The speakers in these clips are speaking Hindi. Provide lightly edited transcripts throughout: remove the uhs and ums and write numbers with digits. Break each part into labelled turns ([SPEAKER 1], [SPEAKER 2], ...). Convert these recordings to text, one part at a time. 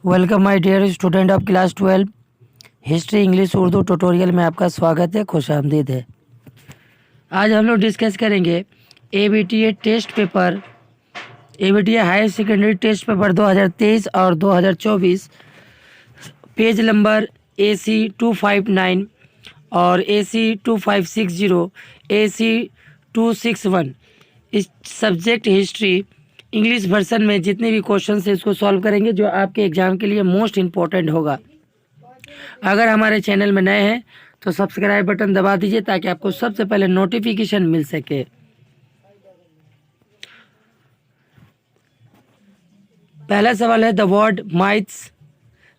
[SPEAKER 1] Welcome my dear student of class 12 history English Urdu tutorial में आपका स्वागत है, खुशामदीद है। आज हम लोग डिस्कस करेंगे ABTA test paper, ABTA higher secondary test paper 2023 और 2024, पेज नंबर AC 259 और AC 2560, AC 261। इस सब्जेक्ट हिस्ट्री इंग्लिश वर्सन में जितने भी क्वेश्चन है इसको सॉल्व करेंगे, जो आपके एग्जाम के लिए मोस्ट इम्पोर्टेंट होगा। अगर हमारे चैनल में नए हैं तो सब्सक्राइब बटन दबा दीजिए ताकि आपको सबसे पहले नोटिफिकेशन मिल सके। पहला सवाल है the word myths.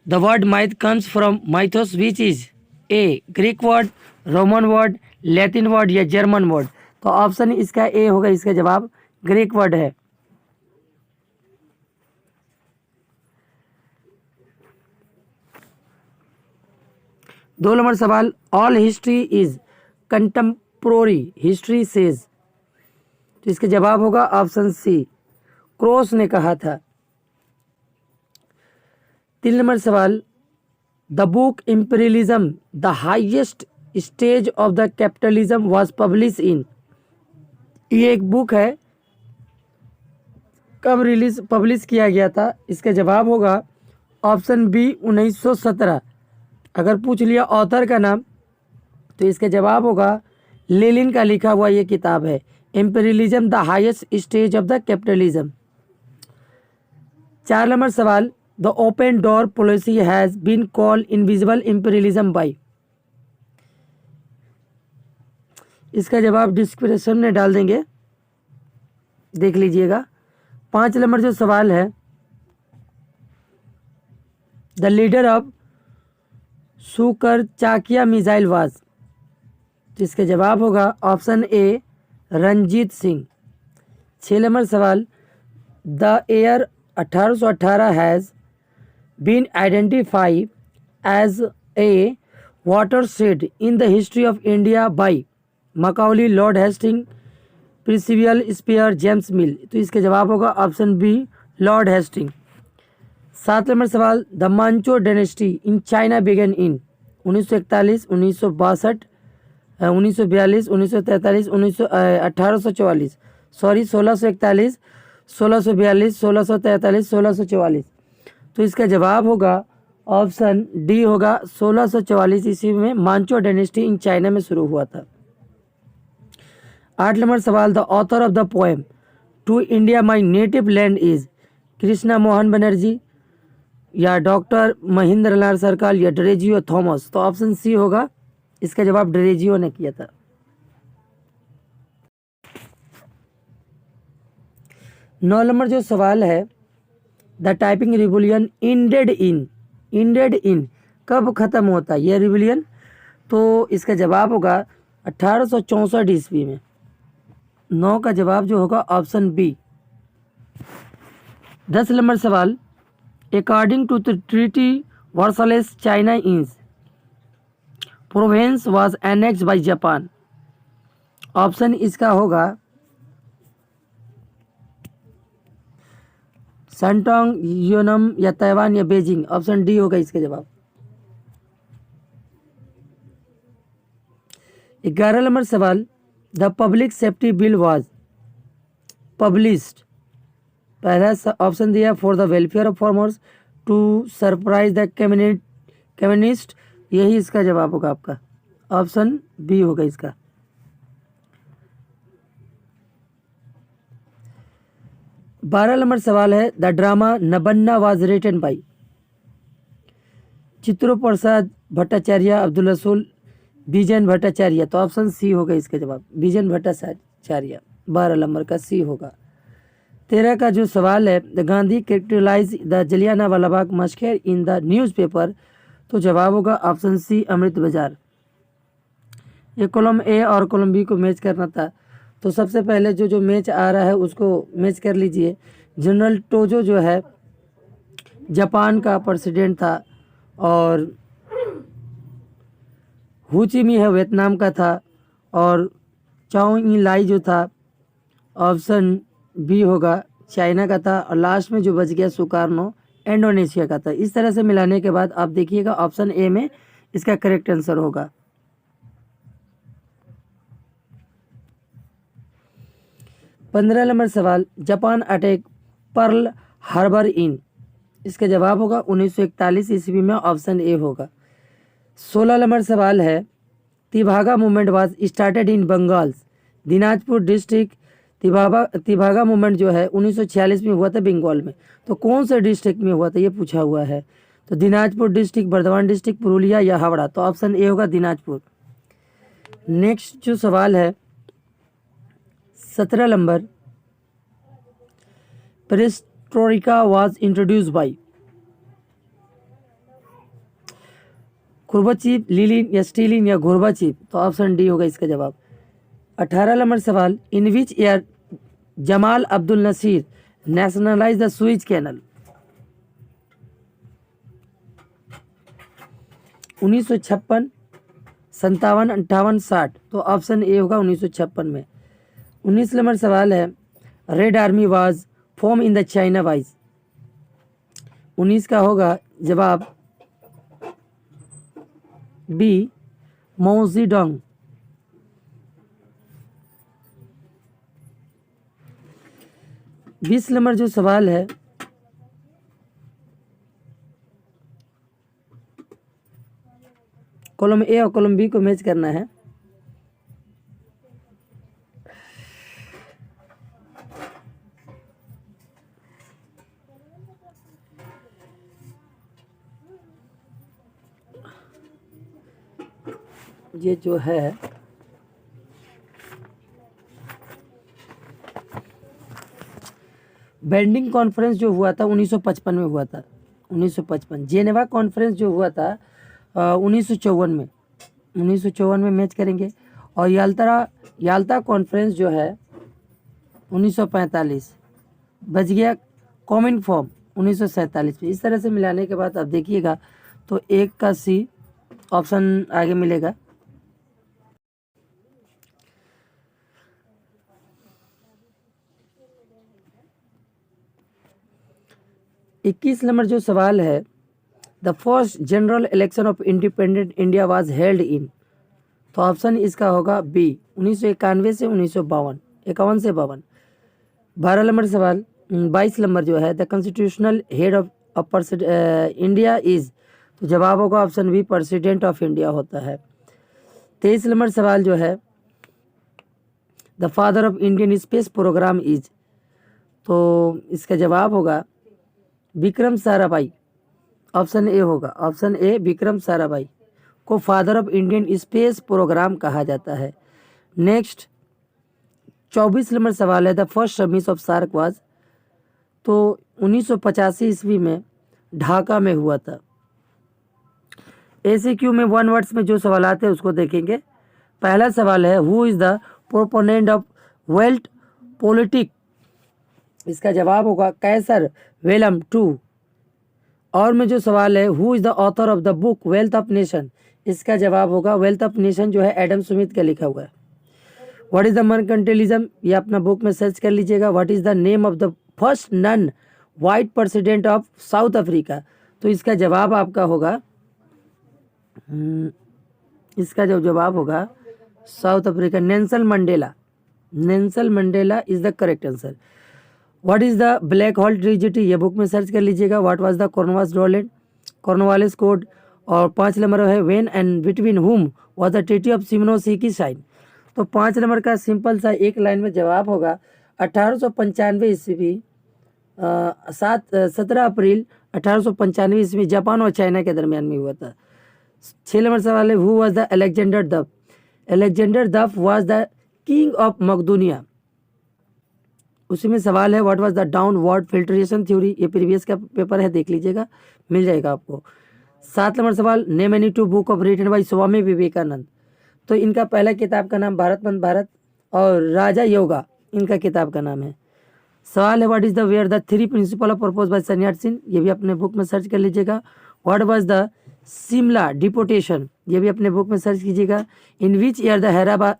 [SPEAKER 1] The word myth comes from mythos which is a Greek word, Roman word, Latin word या जर्मन वर्ड। तो ऑप्शन इसका ए होगा, इसका जवाब ग्रीक वर्ड है। दो नंबर सवाल all history is contemporary history says. तो इसका जवाब होगा ऑप्शन सी, क्रोस ने कहा था। तीन नंबर सवाल the book imperialism the highest stage of the capitalism was publish in. ये एक बुक है, कब पब्लिश किया गया था। इसका जवाब होगा ऑप्शन बी 1917। अगर पूछ लिया ऑथर का नाम तो इसका जवाब होगा लेनिन का लिखा हुआ ये किताब है, imperialism the highest stage of the capitalism. चार नंबर सवाल the open door policy has been called invisible imperialism by. इसका जवाब डिस्क्रिप्शन में डाल देंगे, देख लीजिएगा। पांच नंबर जो सवाल है द लीडर ऑफ सुकर चाकिया मिसाइल वाज। तो इसका जवाब होगा ऑप्शन ए रंजीत सिंह। छः नंबर सवाल the year 1818 has been identified as a watershed in the history of India by Macaulay, Lord Hasting, principal Spear, James Mill. तो इसका जवाब होगा ऑप्शन बी लॉर्ड हेस्टिंग। सात नंबर सवाल the Manchu dynasty in China began in 1941, 1962, 1942, 1943, 1844। Sorry 1641, 1642, 1643, 1644। तो इसका जवाब होगा ऑप्शन डी होगा 1644 ईस्वी में मांचो डायनेस्टी इन चाइना में शुरू हुआ था। आठ नंबर सवाल the author of the poem to India my native land is Krishna Mohan Banerjee या डॉक्टर महेंद्र लाल सरकार या ड्रेजियो थॉमस। तो ऑप्शन सी होगा, इसका जवाब ड्रेजियो ने किया था। नौ नंबर जो सवाल है द टाइपिंग रिवोल्यूशन इंडेड इन कब खत्म होता है यह रिवोल्यूशन। तो इसका जवाब होगा 1864 ईस्वी में। 9 का जवाब जो होगा ऑप्शन बी। 10 नंबर सवाल according to the treaty Versailles China इंस province was annexed by Japan. Option इसका होगा सैंटोंग, यूनम या ताइवान या बेजिंग। ऑप्शन डी होगा इसका जवाब। 11 नंबर सवाल the public safety bill was published. पहला ऑप्शन दिया for the welfare of farmers, to surprise the communist. यही इसका जवाब होगा आपका, ऑप्शन बी होगा इसका। बारह नंबर सवाल है the drama Nabanna was written by Chitro Prasad Bhattacharya, Abdul Rasul, Bijon Bhattacharya. तो ऑप्शन सी होगा इसका जवाब, विजयन भट्टाचार्य। 12 नंबर का सी होगा। 13 का जो सवाल है the Gandhi characterise the Jallianwala Bagh massacre in the newspaper. तो जवाब होगा ऑप्शन सी अमृत बाजार। ये कॉलम ए और कॉलम बी को मैच करना था, तो सबसे पहले जो मैच आ रहा है उसको मैच कर लीजिए। जनरल टोजो जो है जापान का प्रेसिडेंट था और हुचिमी है वियतनाम का था और चाओ इन लाई जो था ऑप्शन बी होगा चाइना का था। और लास्ट में जो बच गया सुकार्नो इंडोनेशिया का था। इस तरह से मिलाने के बाद आप देखिएगा ऑप्शन ए में इसका करेक्ट आंसर होगा। 15 नंबर सवाल, जापान अटैक पर्ल हार्बर इन, इसका जवाब होगा 1941 ईस्वी में, ऑप्शन ए होगा। 16 नंबर सवाल है, Tebhaga movement was started in Bengal, Dinajpur district. Tebhaga movement जो है 1946 में हुआ था बंगाल में, तो कौन से डिस्ट्रिक्ट में हुआ था ये पूछा हुआ है। तो दिनाजपुर डिस्ट्रिक्ट, बर्धमान डिस्ट्रिक्ट, पुरुलिया या हावड़ा, तो ऑप्शन ए होगा दिनाजपुर। नेक्स्ट जो सवाल है 17 number, perestroika was introduce by, Gorbachev, Lenin या स्टीलिन या घोरबाचीफ, तो ऑप्शन डी होगा इसका जवाब। 18 नंबर सवाल, in which year Jamal Abdul Nasser nationalise the Suez canal, 1956, 57, 58, 60, तो ऑप्शन ए होगा 1956 में। 19 नंबर सवाल है, red army was form in the China wise, 19 का होगा जवाब बी, माओ जेडोंग। 20 नंबर जो सवाल है, कॉलम ए और कॉलम बी को मैच करना है। ये जो है बैंडिंग कॉन्फ्रेंस जो हुआ था 1955 में हुआ था, 1955। जेनेवा कॉन्फ्रेंस जो हुआ था 1954 में, 1954 में मैच करेंगे। और याल्टा कॉन्फ्रेंस जो है 1945, बच गया कॉमन फॉर्म 1947 में। इस तरह से मिलाने के बाद आप देखिएगा तो एक का सी ऑप्शन आगे मिलेगा। 21 नंबर जो सवाल है, the first general election of independent India was held in, तो ऑप्शन इसका होगा बी, 1991 से 1952, 51 से 52। 12 नंबर सवाल, 22 नंबर जो है, the constitutional head of India is, तो जवाब होगा option B, president of India होता है। 23 नंबर सवाल जो है, the father of Indian space programme is, तो इसका जवाब होगा विक्रम साराभाई, ऑप्शन ए होगा, ऑप्शन ए, विक्रम साराभाई को father of Indian space programme कहा जाता है। नेक्स्ट 24 नंबर सवाल है, the first summit of SAARC was, तो 1985 ईस्वी में ढाका में हुआ था। ACQ में 1 वर्ड्स में जो सवाल आते हैं उसको देखेंगे। पहला सवाल है, who is the proponent of wealth politic, इसका जवाब होगा कैसर वेलम टू। और में जो सवाल है, who is the author of the book wealth of nation, इसका जवाब होगा वेल्थ ऑफ नेशन जो है एडम स्मिथ का लिखा हुआ है। व्हाट इज द मर्केंटिलिज्म, ये अपना बुक में सर्च कर लीजिएगा। What is the name of the first non white president of South Africa, तो इसका जवाब आपका होगा इसका जो जवाब होगा South Africa, Nelson Mandela. Nelson Mandela is the correct answer. What is the black hole tragedy, ये बुक में सर्च कर लीजिएगा। What was the Cornwallis code. और 5 नंबर है, when and between whom was the treaty of Shimonoseki sign, तो 5 नंबर का सिंपल सा एक लाइन में जवाब होगा 1895 ईस्वी, 17 अप्रैल 1895 ईस्वी जापान और चाइना के दरमियान में हुआ था। 6 नंबर सवाल है, who was the Alexander Duff, Alexander Duff was the king of मकदूनिया। उसी में सवाल है, what was the downward filtration theory, ये प्रीवियस का पेपर है, देख लीजिएगा, मिल जाएगा आपको। 7 नंबर सवाल, name any two book of written by Swami Vivekananda, तो इनका पहला किताब का नाम भारत बंद भारत और राजा योगा इनका किताब का नाम है। सवाल है, what is the where the 3 principle of purpose by Sun Yat Sen, ये भी अपने बुक में सर्च कर लीजिएगा। What was the Shimla deputation, ये भी अपने बुक में सर्च कीजिएगा। In which year the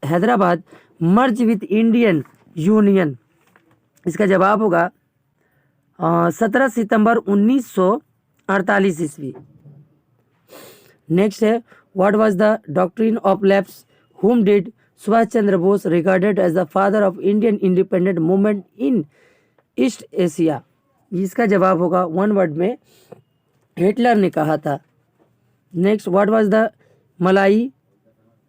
[SPEAKER 1] Hyderabad merge with Indian union, इसका जवाब होगा 17 सितंबर 1948 ईस्वी। नेक्स्ट है, what was the doctrine of lapse whom did Subhash Chandra Bose regarded as the father of Indian independent movement in east Asia. इसका जवाब होगा वन वर्ड में, हिटलर ने कहा था। नेक्स्ट, व्हाट वाज द मलाई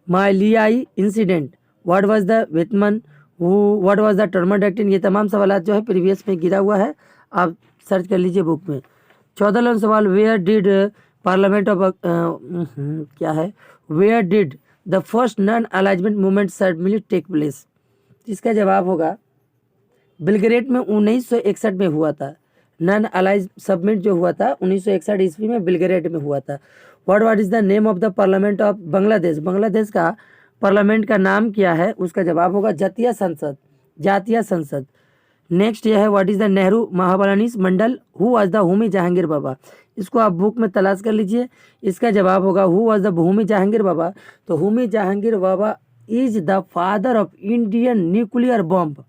[SPEAKER 1] मालियाई incident, what was the Whitman, what was the टर्मोडक्टिन। ये तमाम सवाल जो है प्रीवियस में गिरा हुआ है, आप सर्च कर लीजिए बुक में। 14वां सवाल, वेयर डिड पार्लियामेंट ऑफ क्या है, where did the first non alignment movement सर्टमिली टेक प्लेस। इसका जवाब होगा बेलग्रेड में 1961 में हुआ था। नॉन अलाइज सबमिट जो हुआ था 1961 ईस्वी में बेलग्रेड में हुआ था। What is the name of the parliament of Bangladesh, Bangladesh का पार्लियामेंट का नाम क्या है, उसका जवाब होगा जातीय संसद, जातीय संसद। नेक्स्ट यह है, what is the Nehru Mahalanobis model who was the Homi Jehangir Bhabha. इसको आप बुक में तलाश कर लीजिए। इसका जवाब होगा who was the Homi Jehangir Bhabha. तो Homi Jehangir Bhabha is the father of Indian nuclear bomb.